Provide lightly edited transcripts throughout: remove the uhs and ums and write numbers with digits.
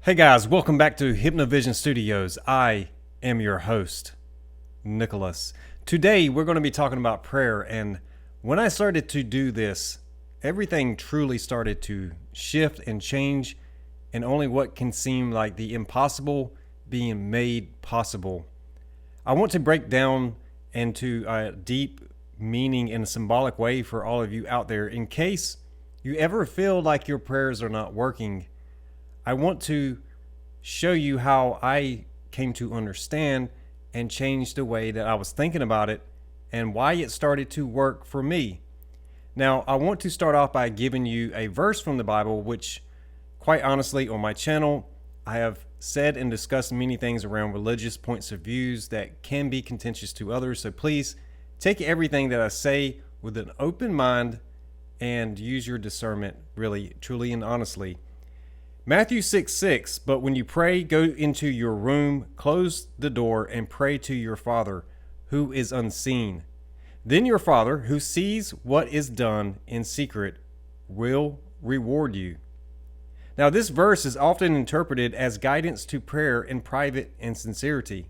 Hey guys, welcome back to Hypnovision Studios. I am your host, Nicholas. Today we're going to be talking about prayer, and when I started to do this, everything truly started to shift and change, and only what can seem like the impossible being made possible. I want to break down into a deep meaning in a symbolic way for all of you out there in case you ever feel like your prayers are not working. I want to show you how I came to understand and change the way that I was thinking about it and why it started to work for me. Now, I want to start off by giving you a verse from the Bible, which quite honestly on my channel, I have said and discussed many things around religious points of views that can be contentious to others. So please take everything that I say with an open mind and use your discernment really, truly, and honestly. Matthew 6:6, but when you pray, go into your room, close the door, and pray to your Father who is unseen. Then your Father who sees what is done in secret will reward you. Now this verse is often interpreted as guidance to prayer in private and sincerity.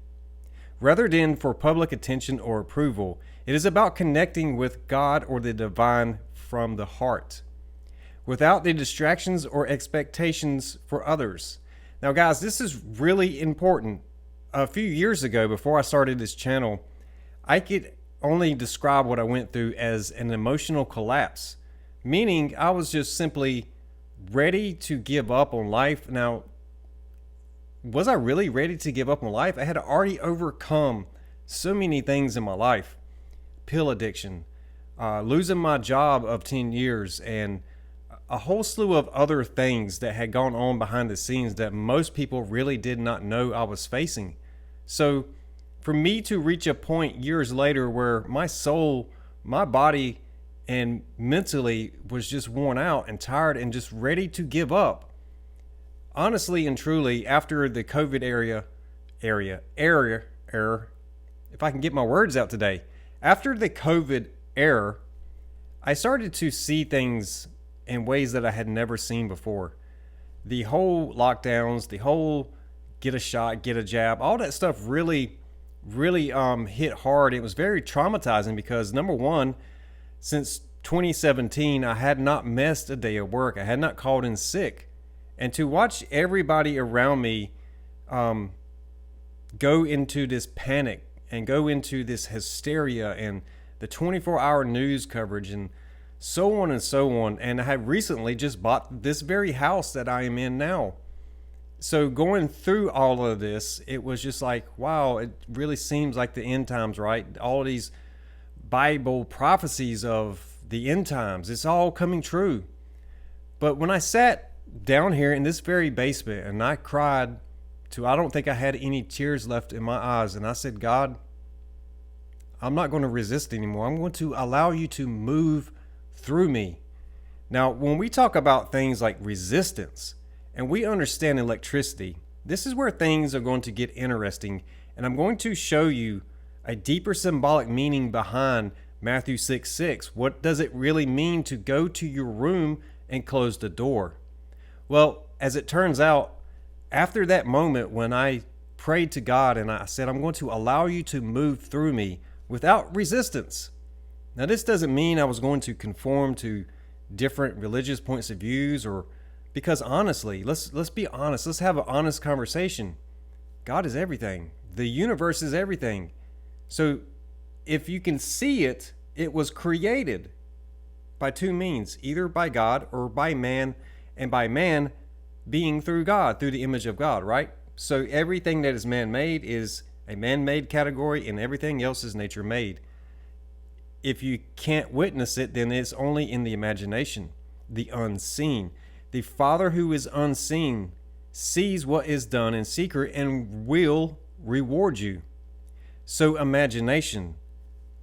Rather than for public attention or approval, it is about connecting with God or the divine from the heart, without the distractions or expectations for others. Now guys, this is really important. A few years ago, before I started this channel, I could only describe what I went through as an emotional collapse, meaning I was just simply ready to give up on life. Now, was I really ready to give up on life? I had already overcome so many things in my life. Pill addiction, losing my job of 10 years, and a whole slew of other things that had gone on behind the scenes that most people really did not know I was facing. So for me to reach a point years later where my soul, my body, and mentally was just worn out and tired and just ready to give up. Honestly and truly, after the COVID era, if I can get my words out today, after the COVID era, I started to see things in ways that I had never seen before. The whole lockdowns, the whole get a shot, get a jab, all that stuff really hit hard. It was very traumatizing because, number one, since 2017, I had not missed a day of work. I had not called in sick. And to watch everybody around me go into this panic and go into this hysteria and the 24-hour news coverage and so on and so on. And I have recently just bought this very house that I am in now. So going through all of this, it was just like, wow, it really seems like the end times, right? All these Bible prophecies of the end times, it's all coming true. But when I sat down here in this very basement and I cried to, I don't think I had any tears left in my eyes. And I said, God, I'm not going to resist anymore. I'm going to allow you to move through me. Now, when we talk about things like resistance and we understand electricity, this is where things are going to get interesting. And I'm going to show you a deeper symbolic meaning behind Matthew 6:6. What does it really mean to go to your room and close the door? Well, as it turns out, after that moment when I prayed to God and I said, I'm going to allow you to move through me without resistance. Now, this doesn't mean I was going to conform to different religious points of views, or because honestly, let's be honest. Let's have an honest conversation. God is everything. The universe is everything. So if you can see it, it was created by two means, either by God or by man, and by man being through God, through the image of God, right? So everything that is man-made is a man-made category, and everything else is nature-made. If you can't witness it, then it's only in the imagination, the unseen. The Father who is unseen sees what is done in secret and will reward you. So imagination.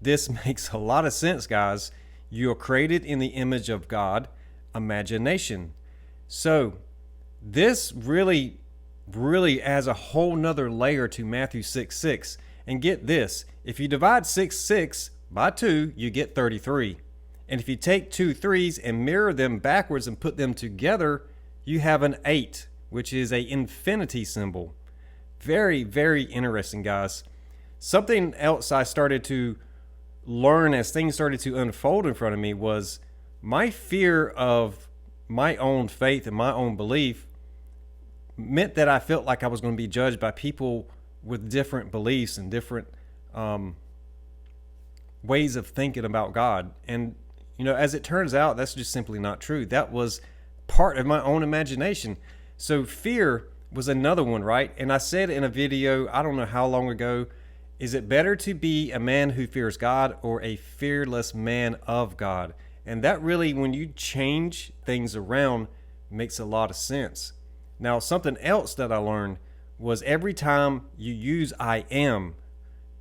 This makes a lot of sense, guys. You are created in the image of God. Imagination. So this really adds a whole nother layer to Matthew 6:6. And get this, if you divide 6:6 by 2, you get 33. And if you take two threes and mirror them backwards and put them together, you have an 8. which is a infinity symbol. Very, very interesting, guys. Something else I started to learn as things started to unfold in front of me was my fear of my own faith and my own belief meant that I felt like I was going to be judged by people with different beliefs and different ways of thinking about God. And, as it turns out, that's just simply not true. That was part of my own imagination. So fear was another one, right? And I said in a video, I don't know how long ago, is it better to be a man who fears God or a fearless man of God? And that really, when you change things around, makes a lot of sense. Now, something else that I learned was every time you use I am,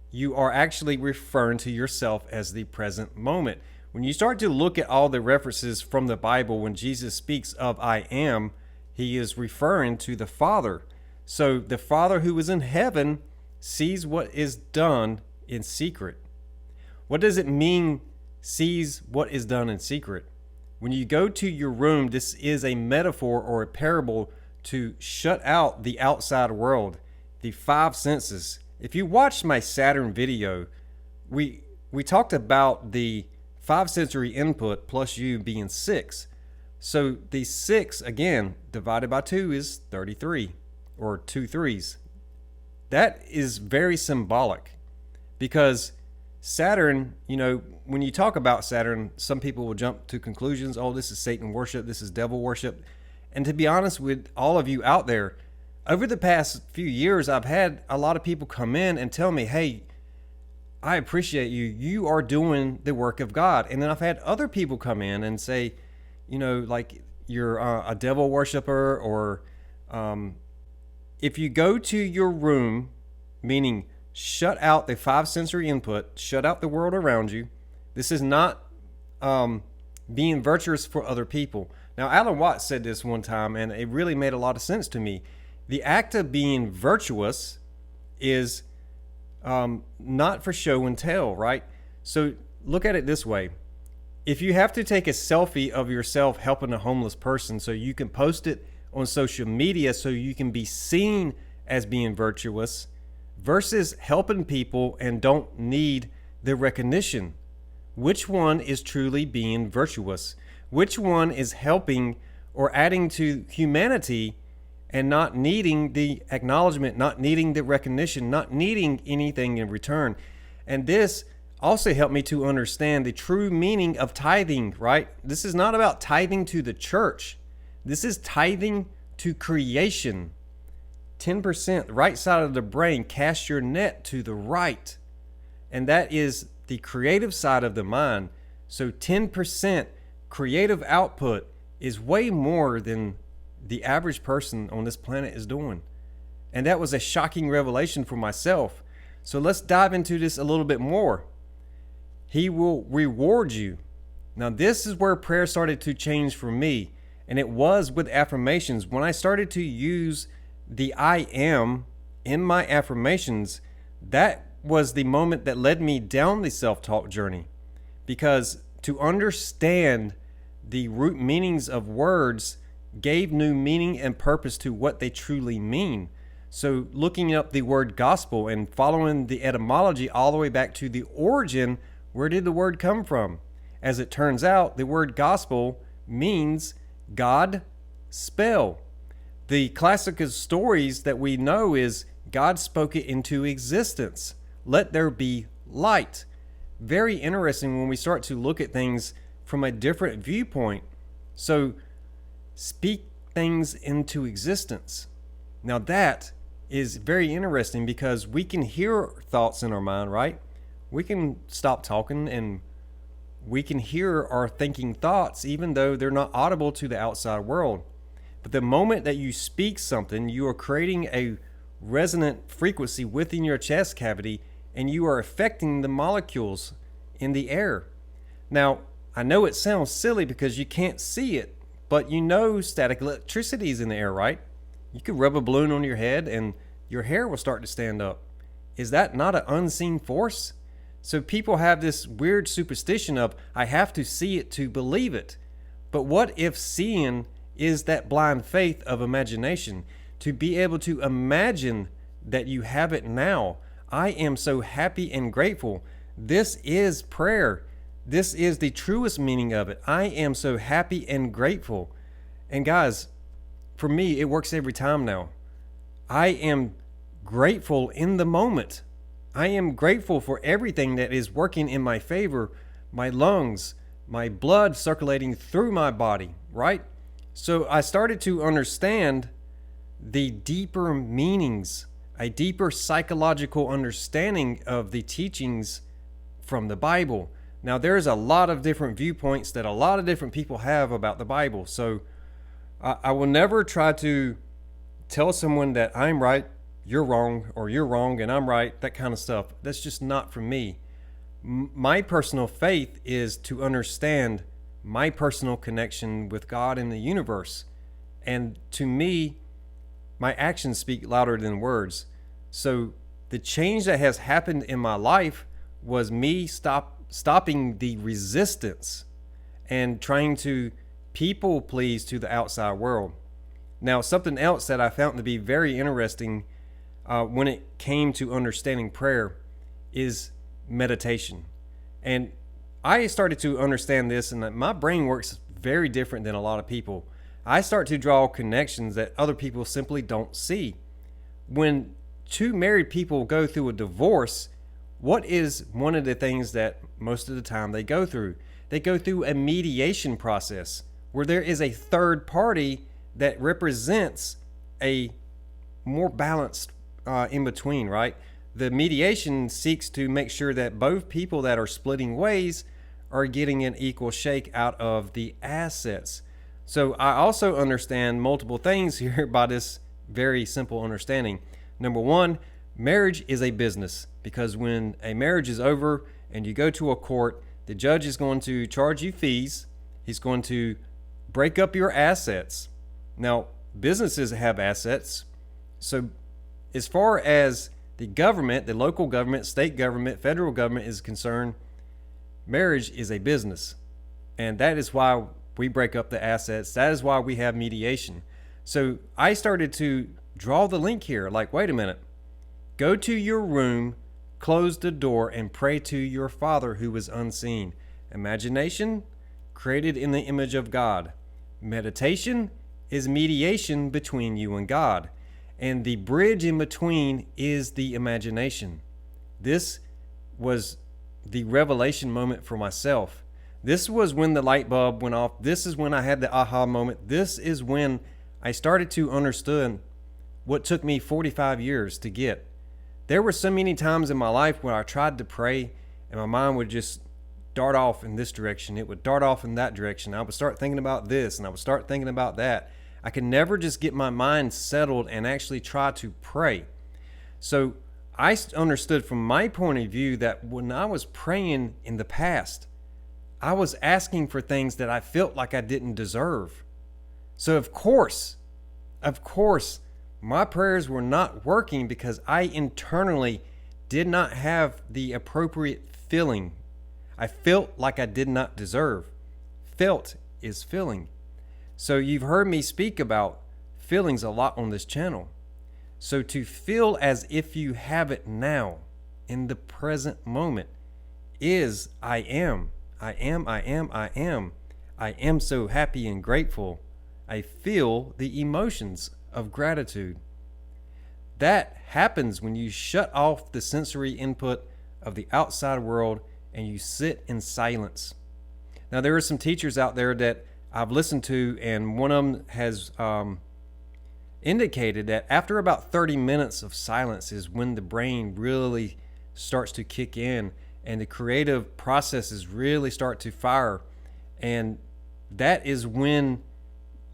you are actually referring to yourself as the present moment. When you start to look at all the references from the Bible, when Jesus speaks of I am, he is referring to the Father. So the Father who is in heaven sees what is done in secret. What does it mean, sees what is done in secret? When you go to your room, this is a metaphor or a parable to shut out the outside world, the five senses. If you watched my Saturn video, we talked about the five sensory input plus you being 6. So the 6, again, divided by 2 is 33, or 2 threes. That is very symbolic because Saturn, when you talk about Saturn, some people will jump to conclusions. Oh, this is Satan worship. This is devil worship. And to be honest with all of you out there, over the past few years, I've had a lot of people come in and tell me, hey, I appreciate you. You are doing the work of God. And then I've had other people come in and say, like you're a devil worshiper, or if you go to your room, meaning shut out the five sensory input, shut out the world around you. This is not being virtuous for other people. Now, Alan Watts said this one time, and it really made a lot of sense to me. The act of being virtuous is not for show and tell, right? So look at it this way. If you have to take a selfie of yourself helping a homeless person so you can post it on social media so you can be seen as being virtuous versus helping people and don't need the recognition, which one is truly being virtuous? Which one is helping or adding to humanity and not needing the acknowledgement, not needing the recognition, not needing anything in return? And this also helped me to understand the true meaning of tithing, right? This is not about tithing to the church. This is tithing to creation. 10%, right side of the brain, cast your net to the right. And that is the creative side of the mind. So 10% creative output is way more than the average person on this planet is doing. And that was a shocking revelation for myself. So let's dive into this a little bit more. He will reward you. Now, this is where prayer started to change for me. And it was with affirmations. When I started to use the I am in my affirmations, that was the moment that led me down the self-talk journey. Because to understand the root meanings of words gave new meaning and purpose to what they truly mean. So looking up the word gospel and following the etymology all the way back to the origin, where did the word come from? As it turns out, the word gospel means God spell. The classic stories that we know is God spoke it into existence. Let there be light. Very interesting when we start to look at things from a different viewpoint. So speak things into existence. Now that is very interesting because we can hear thoughts in our mind, right? We can stop talking and we can hear our thinking thoughts even though they're not audible to the outside world. But the moment that you speak something, you are creating a resonant frequency within your chest cavity and you are affecting the molecules in the air. Now, I know it sounds silly because you can't see it, but you know static electricity is in the air, right? You could rub a balloon on your head and your hair will start to stand up. Is that not an unseen force? So people have this weird superstition of, I have to see it to believe it. But what if seeing is that blind faith of imagination, to be able to imagine that you have it now. I am so happy and grateful. This is prayer. This is the truest meaning of it. I am so happy and grateful. And guys, for me, it works every time now. I am grateful in the moment. I am grateful for everything that is working in my favor, my lungs, my blood circulating through my body, right? So I started to understand the deeper meanings, a deeper psychological understanding of the teachings from the Bible. Now, there's a lot of different viewpoints that a lot of different people have about the Bible. So I will never try to tell someone that I'm right, you're wrong, or you're wrong and I'm right, that kind of stuff. That's just not for me. My personal faith is to understand my personal connection with God and the universe. And to me, my actions speak louder than words. So the change that has happened in my life was me stopping the resistance and trying to people please to the outside world. Now, something else that I found to be very interesting when it came to understanding prayer is meditation. And I started to understand this, and that my brain works very different than a lot of people. I start to draw connections that other people simply don't see. When two married people go through a divorce, what is one of the things that most of the time they go through? They go through a mediation process where there is a third party that represents a more balanced in between, right? The mediation seeks to make sure that both people that are splitting ways are getting an equal shake out of the assets. So I also understand multiple things here by this very simple understanding. Number one, marriage is a business, because when a marriage is over and you go to a court, the judge is going to charge you fees. He's going to break up your assets. Now, businesses have assets. So as far as the government, the local government, state government, federal government is concerned, marriage is a business. And that is why we break up the assets. That is why we have mediation. So I started to draw the link here. Like, wait a minute. Go to your room, close the door, and pray to your Father who is unseen. Imagination, created in the image of God. Meditation is mediation between you and God. And the bridge in between is the imagination. This was the revelation moment for myself. This was when the light bulb went off. This is when I had the aha moment. This is when I started to understand what took me 45 years to get. There were so many times in my life when I tried to pray and my mind would just dart off in this direction. It would dart off in that direction. I would start thinking about this and I would start thinking about that. I could never just get my mind settled and actually try to pray. So I understood from my point of view that when I was praying in the past, I was asking for things that I felt like I didn't deserve. So of course, my prayers were not working because I internally did not have the appropriate feeling. I felt like I did not deserve. Felt is feeling. So you've heard me speak about feelings a lot on this channel. So to feel as if you have it now, in the present moment, is I am so happy and grateful. I feel the emotions of gratitude. That happens when you shut off the sensory input of the outside world and you sit in silence. Now, there are some teachers out there that I've listened to, and one of them has indicated that after about 30 minutes of silence is when the brain really starts to kick in and the creative processes really start to fire. And that is when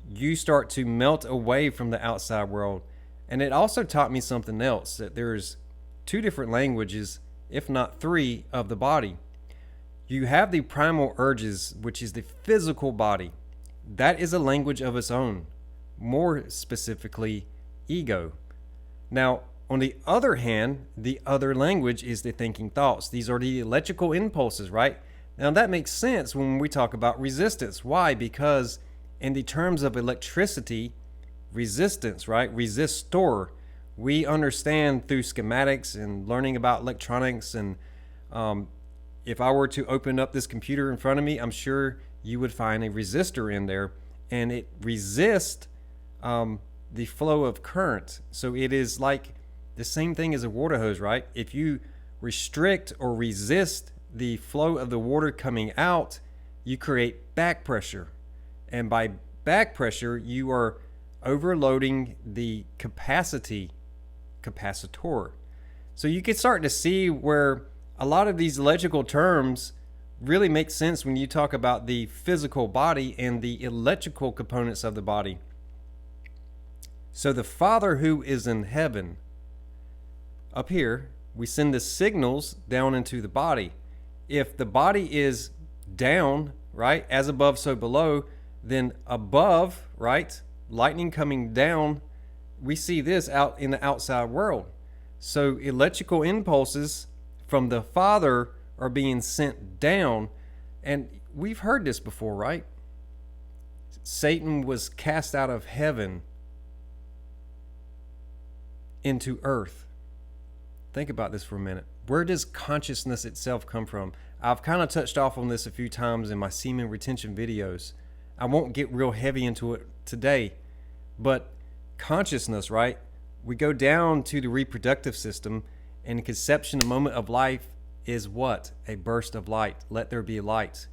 you start to melt away from the outside world. And it also taught me something else, that there's two different languages, if not three, of the body. You have the primal urges, which is the physical body. That is a language of its own, more specifically, ego. Now, on the other hand, the other language is the thinking thoughts. These are the electrical impulses, right? Now, that makes sense when we talk about resistance. Why? Because in the terms of electricity, resistance, right? Resistor. We understand through schematics and learning about electronics. And if I were to open up this computer in front of me, I'm sure you would find a resistor in there, and it resists the flow of current. So it is like the same thing as a water hose, right? If you restrict or resist the flow of the water coming out, you create back pressure. And by back pressure, you are overloading the capacitor. So you can start to see where a lot of these electrical terms really make sense when you talk about the physical body and the electrical components of the body. So the Father who is in heaven, up here, we send the signals down into the body. If the body is down, right, as above, so below, then above, right, lightning coming down, we see this out in the outside world. So electrical impulses from the Father are being sent down. And we've heard this before, right? Satan was cast out of heaven into earth. Think about this for a minute. Where does consciousness itself come from? I've kind of touched off on this a few times in my semen retention videos. I won't get real heavy into it today, but consciousness, right? We go down to the reproductive system, and conception, the moment of life, is what? A burst of light. Let there be light.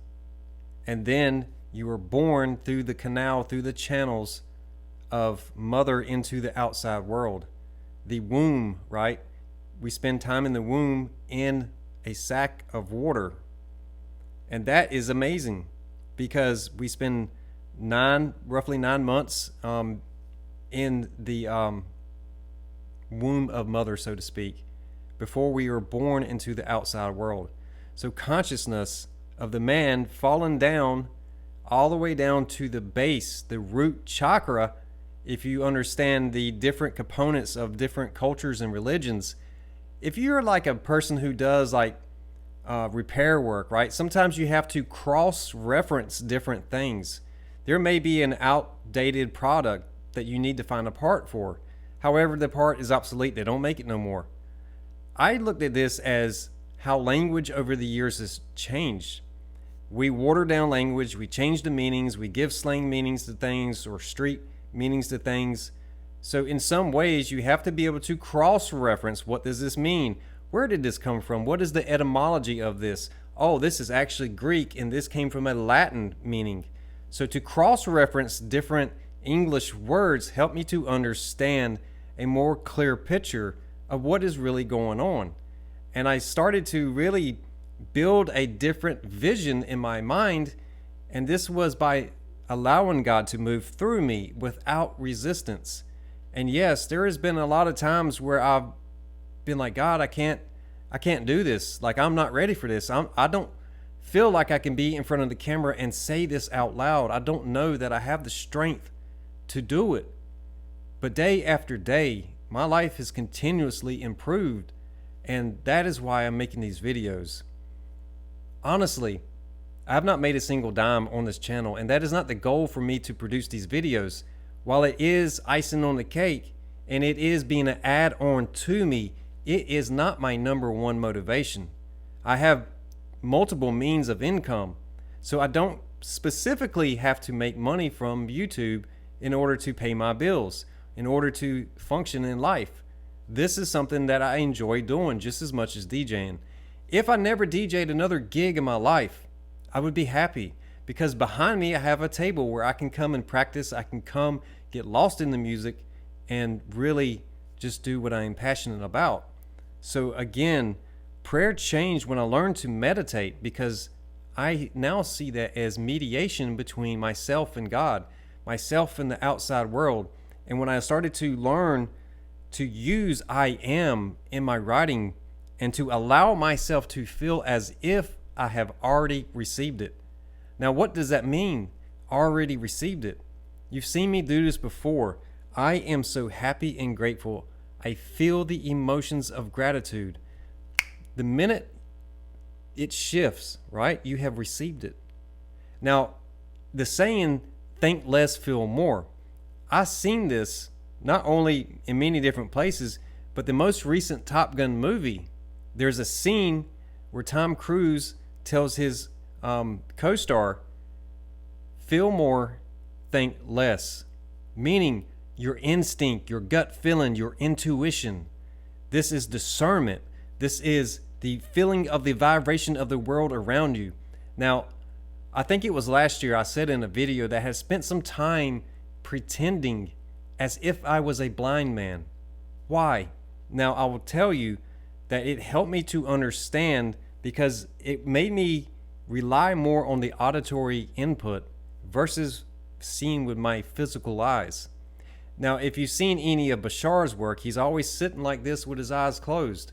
And then you are born through the canal, through the channels of mother into the outside world. The womb, right? We spend time in the womb in a sack of water. And that is amazing because we spend roughly 9 months in the womb of mother, so to speak, before we are born into the outside world. So consciousness of the man fallen down all the way down to the base, the root chakra. If you understand the different components of different cultures and religions, if you're like a person who does like repair work, right? Sometimes you have to cross-reference different things. There may be an outdated product that you need to find a part for. However, the part is obsolete. They don't make it no more. I looked at this as how language over the years has changed. We water down language. We change the meanings. We give slang meanings to things or street meanings to things. So in some ways, you have to be able to cross-reference. What does this mean? Where did this come from? What is the etymology of this? Oh, this is actually Greek, and this came from a Latin meaning. So to cross-reference different English words help me to understand a more clear picture of what is really going on. And I started to really build a different vision in my mind, and this was by allowing God to move through me without resistance. And yes, there has been a lot of times where I've been like, God, I can't do this. Like, I'm not ready for this. I don't feel like I can be in front of the camera and say this out loud. I don't know that I have the strength to do it. But day after day, my life has continuously improved, and that is why I'm making these videos. Honestly, I have not made a single dime on this channel, and that is not the goal for me to produce these videos. While it is icing on the cake, and it is being an add-on to me, it is not my number one motivation. I have multiple means of income, so I don't specifically have to make money from YouTube in order to pay my bills, in order to function in life. This is something that I enjoy doing just as much as DJing. If I never DJed another gig in my life, I would be happy, because behind me I have a table where I can come and practice. I can come get lost in the music and really just do what I am passionate about. So again, prayer changed when I learned to meditate, because I now see that as mediation between myself and God, myself and the outside world. And when I started to learn to use I am in my writing and to allow myself to feel as if I have already received it. Now, what does that mean? Already received it. You've seen me do this before. I am so happy and grateful. I feel the emotions of gratitude. The minute it shifts, right, you have received it. Now, the saying, think less, feel more. I've seen this not only in many different places, but the most recent Top Gun movie, there's a scene where Tom Cruise tells his co-star, feel more, think less. Meaning your instinct, your gut feeling, your intuition. This is discernment. This is the feeling of the vibration of the world around you. Now, I think it was last year I said in a video that I had spent some time pretending as if I was a blind man. Why? Now, I will tell you that it helped me to understand because it made me rely more on the auditory input versus seeing with my physical eyes. Now, if you've seen any of Bashar's work, he's always sitting like this with his eyes closed.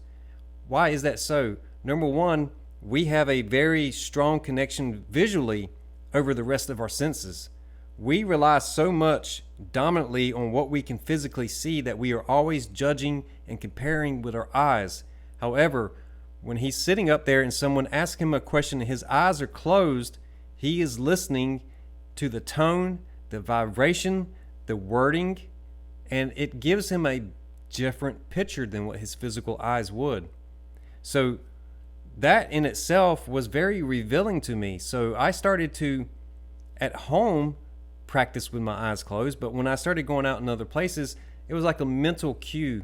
Why is that so? Number one, we have a very strong connection visually over the rest of our senses. We rely so much dominantly on what we can physically see that we are always judging and comparing with our eyes. However, when he's sitting up there and someone asks him a question and his eyes are closed, he is listening to the tone, the vibration, the wording, and it gives him a different picture than what his physical eyes would. So that in itself was very revealing to me. So I started to, at home, practice with my eyes closed, but when I started going out in other places, it was like a mental cue.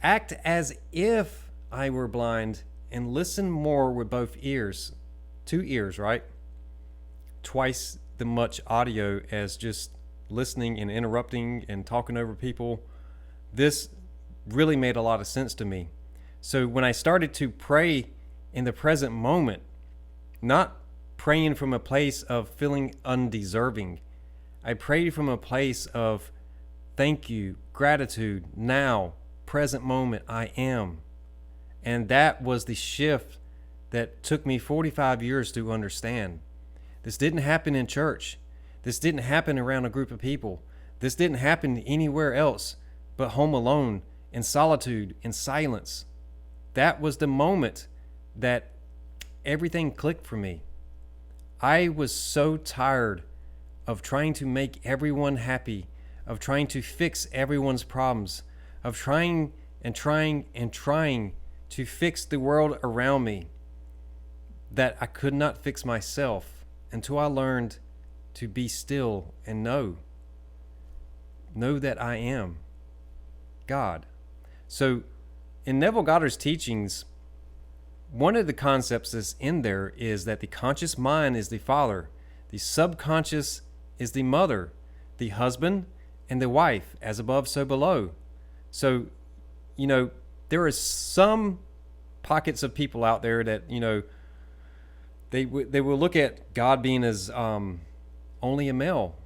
Act as if I were blind and listen more with both ears. 2 ears, right? Twice the much audio as just listening and interrupting and talking over people. This really made a lot of sense to me. So when I started to pray in the present moment, not praying from a place of feeling undeserving, I prayed from a place of thank you, gratitude, now, present moment, I am. And that was the shift that took me 45 years to understand. This didn't happen in church. This didn't happen around a group of people. This didn't happen anywhere else but home alone, in solitude, in silence. That was the moment that everything clicked for me. I was so tired of trying to make everyone happy, of trying to fix everyone's problems, of trying to fix the world around me, that I could not fix myself until I learned to be still and know that I am God. So in Neville Goddard's teachings, one of the concepts that's in there is that the conscious mind is the father, the subconscious is the mother, the husband and the wife, as above, so below. So, there are some pockets of people out there that, they will look at God being as only a male.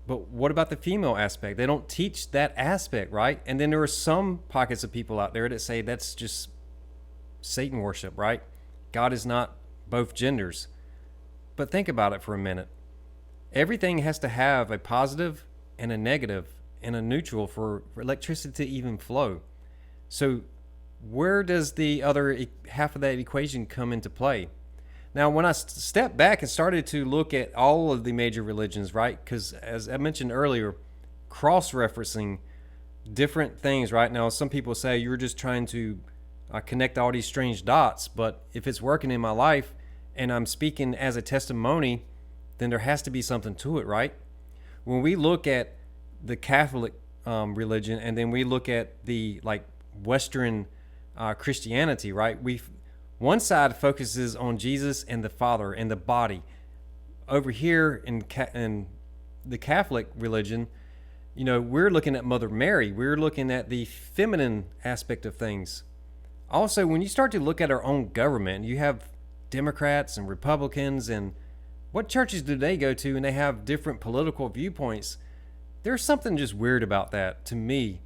But what about the female aspect? They don't teach that aspect, right? And then there are some pockets of people out there that say that's just Satan worship, right? God is not both genders. But think about it for a minute. Everything has to have a positive and a negative and a neutral for electricity to even flow. So where does the other half of that equation come into play? Now, when I stepped back and started to look at all of the major religions, right? Because as I mentioned earlier, cross-referencing different things, right? Now, some people say you're just trying to connect all these strange dots, but if it's working in my life and I'm speaking as a testimony, then there has to be something to it, right? When we look at the Catholic religion and then we look at the Western Christianity, right? One side focuses on Jesus and the Father and the body. Over here in the Catholic religion, we're looking at Mother Mary. We're looking at the feminine aspect of things. Also, when you start to look at our own government, you have Democrats and Republicans, and what churches do they go to? And they have different political viewpoints. There's something just weird about that to me.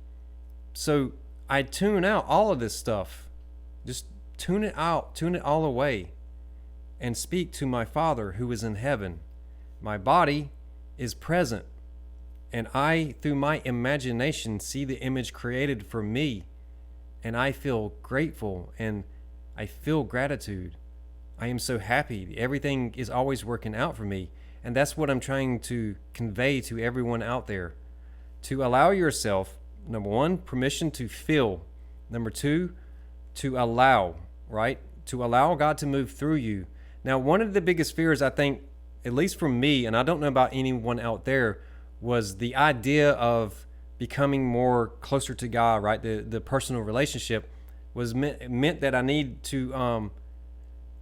So I tune out all of this stuff. Just tune it out, tune it all away, and speak to my Father who is in heaven. My body is present, and I, through my imagination, see the image created for me, and I feel grateful, and I feel gratitude. I am so happy. Everything is always working out for me. And that's what I'm trying to convey to everyone out there. To allow yourself, number one, permission to feel. Number two, to allow, right? To allow God to move through you. Now, one of the biggest fears, I think, at least for me, and I don't know about anyone out there, was the idea of becoming more closer to God, right? The personal relationship was meant that I need to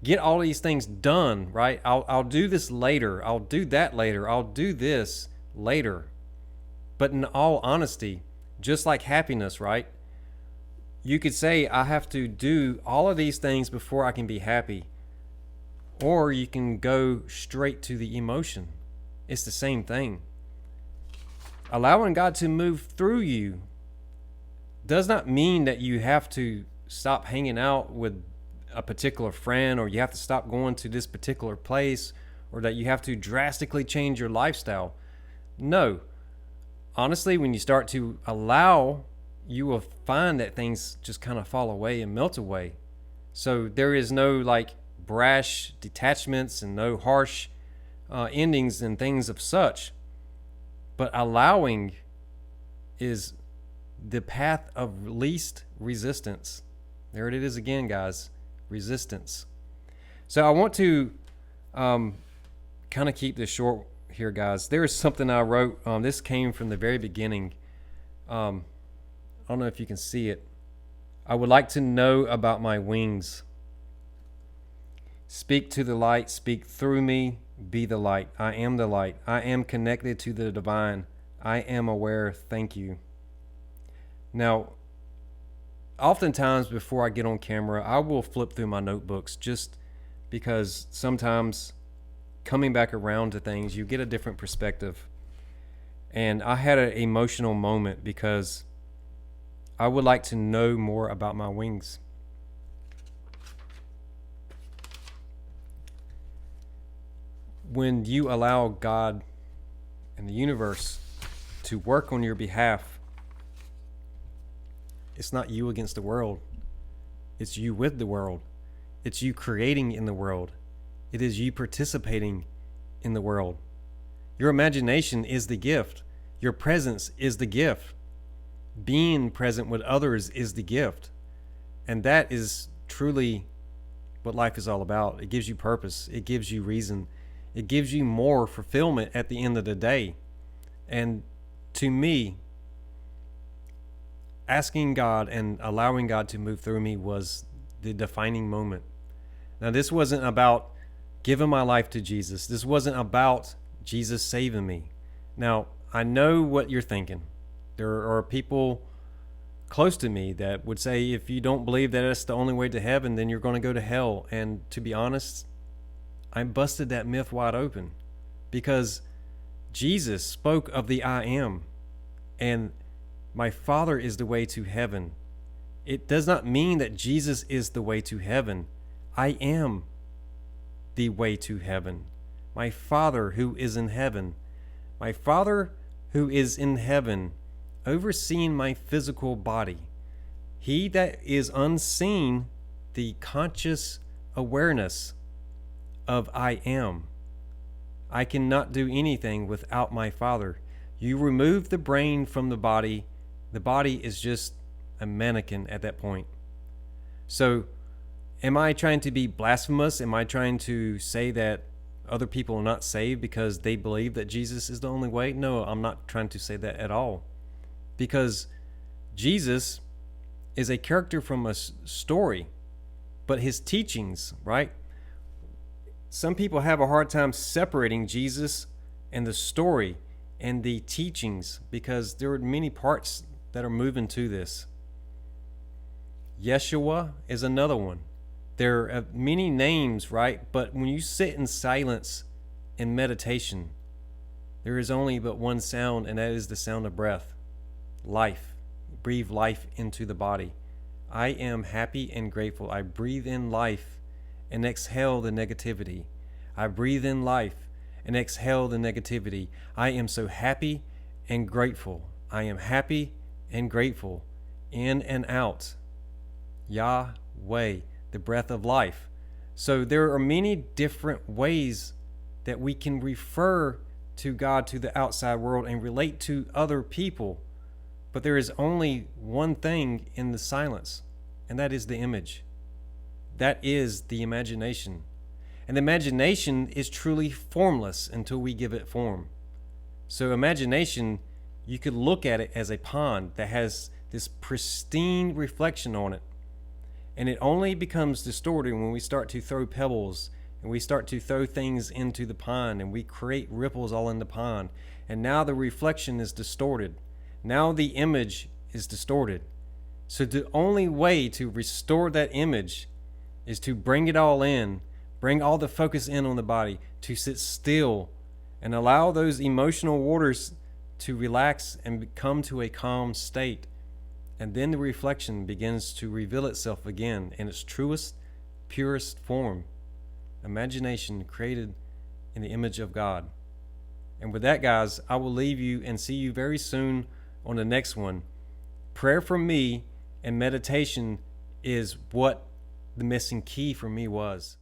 get all these things done, right? I'll do this later. I'll do that later. I'll do this later. But in all honesty, just like happiness, right? You could say, I have to do all of these things before I can be happy. Or you can go straight to the emotion. It's the same thing. Allowing God to move through you does not mean that you have to stop hanging out with a particular friend, or you have to stop going to this particular place, or that you have to drastically change your lifestyle. No. Honestly, when you start to allow, you will find that things just kind of fall away and melt away. So there is no like brash detachments and no harsh endings and things of such. But allowing is the path of least resistance. There it is again, guys. Resistance. So I want to kind of keep this short here, guys. There is something I wrote. This came from the very beginning. I don't know if you can see it. I would like to know about my wings. Speak to the light. Speak through me. Be the light. I am the light. I am connected to the divine. I am aware. Thank you. Now, oftentimes before I get on camera, I will flip through my notebooks just because sometimes coming back around to things, you get a different perspective. And I had an emotional moment because I would like to know more about my wings. When you allow God and the universe to work on your behalf, it's not you against the world. It's you with the world. It's you creating in the world. It is you participating in the world. Your imagination is the gift. Your presence is the gift. Being present with others is the gift. And that is truly what life is all about. It gives you purpose. It gives you reason. It gives you more fulfillment at the end of the day. And to me, asking God and allowing God to move through me was the defining moment. Now, this wasn't about giving my life to Jesus. This wasn't about Jesus saving me. Now, I know what you're thinking. There are people close to me that would say, if you don't believe that it's the only way to heaven, then you're going to go to hell. And to be honest, I busted that myth wide open because Jesus spoke of the I am, and my Father is the way to heaven. It does not mean that Jesus is the way to heaven. I am the way to heaven. My Father who is in heaven. My Father who is in heaven, overseeing my physical body. He that is unseen, the conscious awareness of I am. I cannot do anything without my Father. You remove the brain from the body is just a mannequin at that point. So, am I trying to be blasphemous? Am I trying to say that other people are not saved because they believe that Jesus is the only way? No, I'm not trying to say that at all. Because Jesus is a character from a story, but his teachings, right? Some people have a hard time separating Jesus and the story and the teachings because there are many parts that are moving to this. Yeshua is another one. There are many names, right? But when you sit in silence in meditation, there is only but one sound, and that is the sound of breath. Life. Breathe life into the body. I am happy and grateful. I breathe in life and exhale the negativity. I breathe in life and exhale the negativity. I am so happy and grateful. I am happy and grateful. In and out. Yahweh, the breath of life. So there are many different ways that we can refer to God to the outside world and relate to other people. But there is only one thing in the silence, and that is the image. That is the imagination. And the imagination is truly formless until we give it form. So imagination, you could look at it as a pond that has this pristine reflection on it. And it only becomes distorted when we start to throw pebbles and we start to throw things into the pond and we create ripples all in the pond. And now the reflection is distorted. Now the image is distorted. So the only way to restore that image is to bring it all in, bring all the focus in on the body, to sit still and allow those emotional waters to relax and come to a calm state. And then the reflection begins to reveal itself again in its truest, purest form. Imagination created in the image of God. And with that, guys, I will leave you and see you very soon on the next one. Prayer for me and meditation is what the missing key for me was.